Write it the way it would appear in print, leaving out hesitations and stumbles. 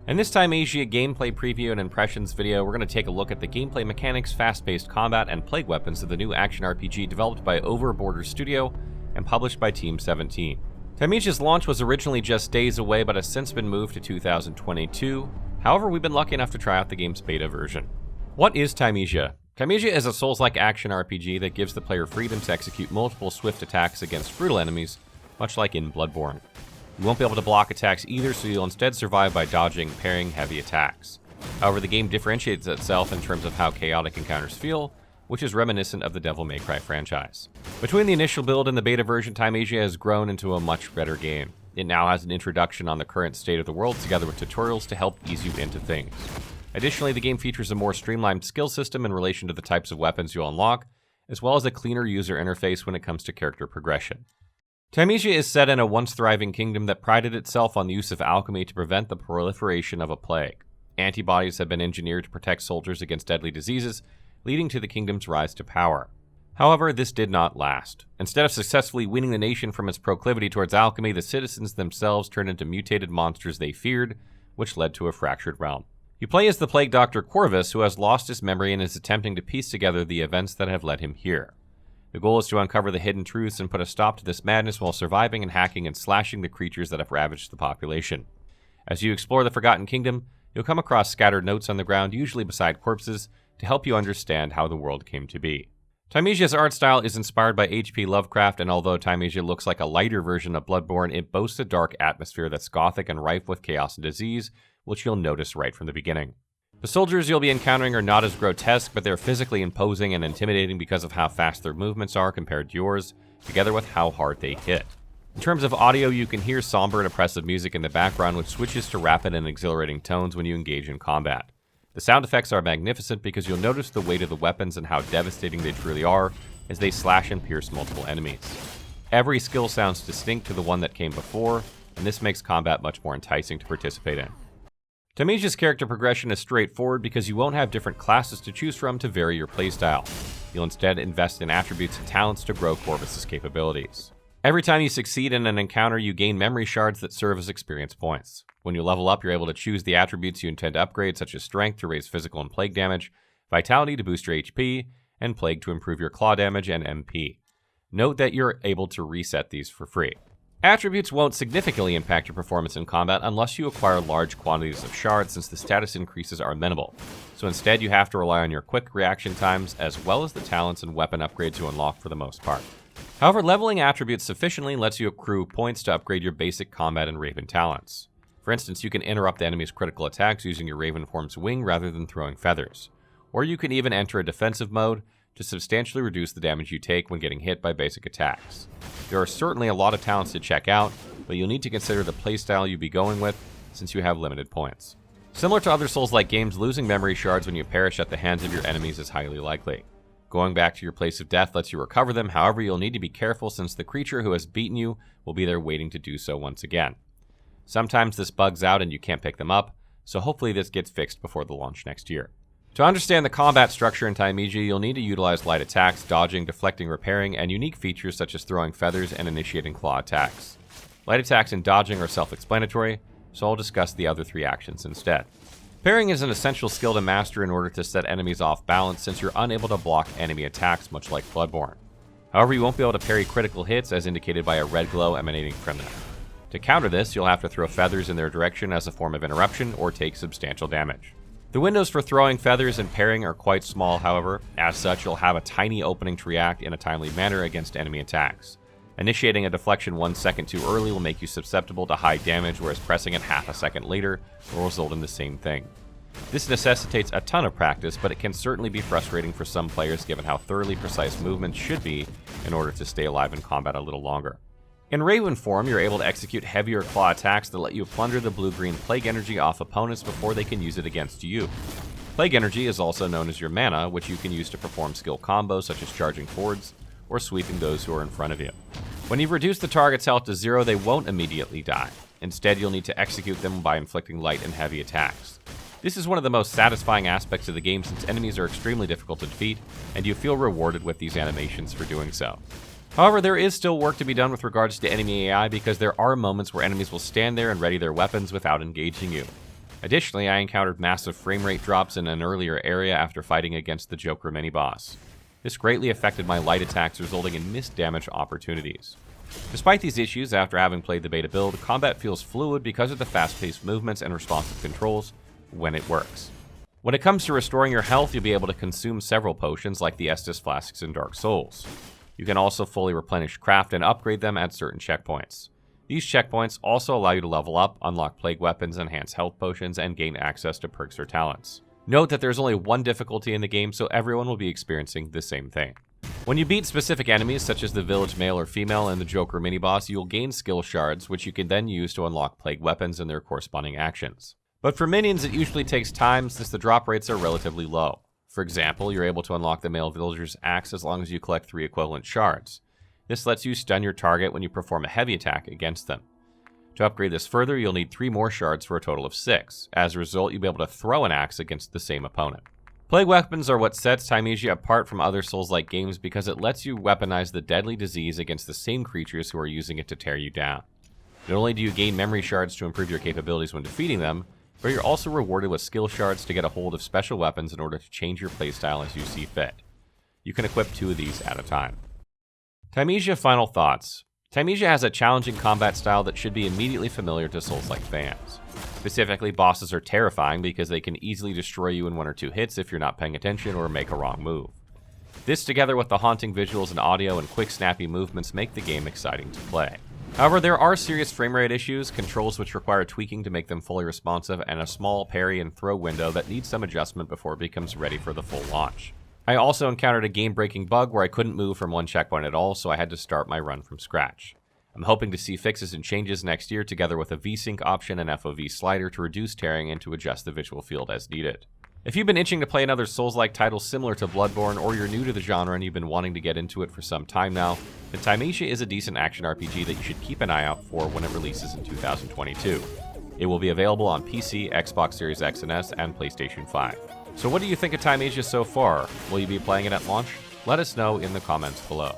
In this Thymesia Gameplay Preview and Impressions video, we're going to take a look at the gameplay mechanics, fast-paced combat, and plague weapons of the new action RPG developed by OverBorder Studio and published by Team 17. Thymesia's launch was originally just days away, but has since been moved to 2022. However, we've been lucky enough to try out the game's beta version. What is Thymesia? Thymesia is a Soulslike Action RPG that gives the player freedom to execute multiple swift attacks against brutal enemies, much like in Bloodborne. You won't be able to block attacks either, so you'll instead survive by dodging, parrying heavy attacks. However, the game differentiates itself in terms of how chaotic encounters feel, which is reminiscent of the Devil May Cry franchise. Between the initial build and the beta version, Thymesia has grown into a much better game. It now has an introduction on the current state of the world, together with tutorials to help ease you into things. Additionally, the game features a more streamlined skill system in relation to the types of weapons you'll unlock, as well as a cleaner user interface when it comes to character progression. Thymesia is set in a once-thriving kingdom that prided itself on the use of alchemy to prevent the proliferation of a plague. Antibodies have been engineered to protect soldiers against deadly diseases, leading to the kingdom's rise to power. However, this did not last. Instead of successfully weaning the nation from its proclivity towards alchemy, the citizens themselves turned into mutated monsters they feared, which led to a fractured realm. You play as the plague doctor Corvus, who has lost his memory and is attempting to piece together the events that have led him here. The goal is to uncover the hidden truths and put a stop to this madness while surviving and hacking and slashing the creatures that have ravaged the population. As you explore the Forgotten Kingdom, you'll come across scattered notes on the ground, usually beside corpses, to help you understand how the world came to be. Thymesia's art style is inspired by H.P. Lovecraft, and although Thymesia looks like a lighter version of Bloodborne, it boasts a dark atmosphere that's gothic and rife with chaos and disease, which you'll notice right from the beginning. The soldiers you'll be encountering are not as grotesque, but they're physically imposing and intimidating because of how fast their movements are compared to yours, together with how hard they hit. In terms of audio, you can hear somber and oppressive music in the background, which switches to rapid and exhilarating tones when you engage in combat. The sound effects are magnificent because you'll notice the weight of the weapons and how devastating they truly are as they slash and pierce multiple enemies. Every skill sounds distinct to the one that came before, and this makes combat much more enticing to participate in. Thymesia's character progression is straightforward because you won't have different classes to choose from to vary your playstyle. You'll instead invest in attributes and talents to grow Corvus's capabilities. Every time you succeed in an encounter, you gain memory shards that serve as experience points. When you level up, you're able to choose the attributes you intend to upgrade, such as Strength to raise physical and plague damage, Vitality to boost your HP, and Plague to improve your claw damage and MP. Note that you're able to reset these for free. Attributes won't significantly impact your performance in combat unless you acquire large quantities of shards, since the status increases are minimal. So instead, you have to rely on your quick reaction times as well as the talents and weapon upgrades you unlock for the most part. However, leveling attributes sufficiently lets you accrue points to upgrade your basic combat and Raven talents. For instance, you can interrupt the enemy's critical attacks using your Raven form's wing rather than throwing feathers. Or you can even enter a defensive mode to substantially reduce the damage you take when getting hit by basic attacks. There are certainly a lot of talents to check out, but you'll need to consider the playstyle you'll be going with since you have limited points. Similar to other Souls-like games, losing memory shards when you perish at the hands of your enemies is highly likely. Going back to your place of death lets you recover them, however you'll need to be careful since the creature who has beaten you will be there waiting to do so once again. Sometimes this bugs out and you can't pick them up, so hopefully this gets fixed before the launch next year. To understand the combat structure in Thymesia, you'll need to utilize light attacks, dodging, deflecting, repairing, and unique features such as throwing feathers and initiating claw attacks. Light attacks and dodging are self-explanatory, so I'll discuss the other three actions instead. Parrying is an essential skill to master in order to set enemies off balance, since you're unable to block enemy attacks, much like Bloodborne. However, you won't be able to parry critical hits as indicated by a red glow emanating from them. To counter this, you'll have to throw feathers in their direction as a form of interruption or take substantial damage. The windows for throwing feathers and parrying are quite small, however. As such, you'll have a tiny opening to react in a timely manner against enemy attacks. Initiating a deflection 1 second too early will make you susceptible to high damage, whereas pressing it half a second later will result in the same thing. This necessitates a ton of practice, but it can certainly be frustrating for some players given how thoroughly precise movements should be in order to stay alive in combat a little longer. In Raven form, you're able to execute heavier claw attacks that let you plunder the blue-green plague energy off opponents before they can use it against you. Plague energy is also known as your mana, which you can use to perform skill combos such as charging forwards or sweeping those who are in front of you. When you've reduced the target's health to 0, they won't immediately die. Instead, you'll need to execute them by inflicting light and heavy attacks. This is one of the most satisfying aspects of the game since enemies are extremely difficult to defeat, and you feel rewarded with these animations for doing so. However, there is still work to be done with regards to enemy AI because there are moments where enemies will stand there and ready their weapons without engaging you. Additionally, I encountered massive frame rate drops in an earlier area after fighting against the Joker mini-boss. This greatly affected my light attacks, resulting in missed damage opportunities. Despite these issues, after having played the beta build, combat feels fluid because of the fast-paced movements and responsive controls when it works. When it comes to restoring your health, you'll be able to consume several potions like the Estus Flasks in Dark Souls. You can also fully replenish craft and upgrade them at certain checkpoints. These checkpoints also allow you to level up, unlock plague weapons, enhance health potions, and gain access to perks or talents. Note that there's only one difficulty in the game, so everyone will be experiencing the same thing. When you beat specific enemies, such as the village male or female and the Joker mini-boss, you'll gain skill shards, which you can then use to unlock plague weapons and their corresponding actions. But for minions, it usually takes time since the drop rates are relatively low. For example, you're able to unlock the male villager's axe as long as you collect 3 equivalent shards. This lets you stun your target when you perform a heavy attack against them. To upgrade this further, you'll need 3 more shards for a total of 6. As a result, you'll be able to throw an axe against the same opponent. Plague weapons are what sets Thymesia apart from other Souls-like games because it lets you weaponize the deadly disease against the same creatures who are using it to tear you down. Not only do you gain memory shards to improve your capabilities when defeating them, but you're also rewarded with skill shards to get a hold of special weapons in order to change your playstyle as you see fit. You can equip 2 of these at a time. Thymesia final thoughts. Thymesia has a challenging combat style that should be immediately familiar to Souls-like fans. Specifically, bosses are terrifying because they can easily destroy you in 1 or 2 hits if you're not paying attention or make a wrong move. This, together with the haunting visuals and audio and quick snappy movements, make the game exciting to play. However, there are serious frame rate issues, controls which require tweaking to make them fully responsive, and a small parry and throw window that needs some adjustment before it becomes ready for the full launch. I also encountered a game-breaking bug where I couldn't move from one checkpoint at all, so I had to start my run from scratch. I'm hoping to see fixes and changes next year together with a VSync option and FOV slider to reduce tearing and to adjust the visual field as needed. If you've been itching to play another Souls-like title similar to Bloodborne, or you're new to the genre and you've been wanting to get into it for some time now, then Thymesia is a decent action RPG that you should keep an eye out for when it releases in 2022. It will be available on PC, Xbox Series X and S, and PlayStation 5. So what do you think of Thymesia so far? Will you be playing it at launch? Let us know in the comments below.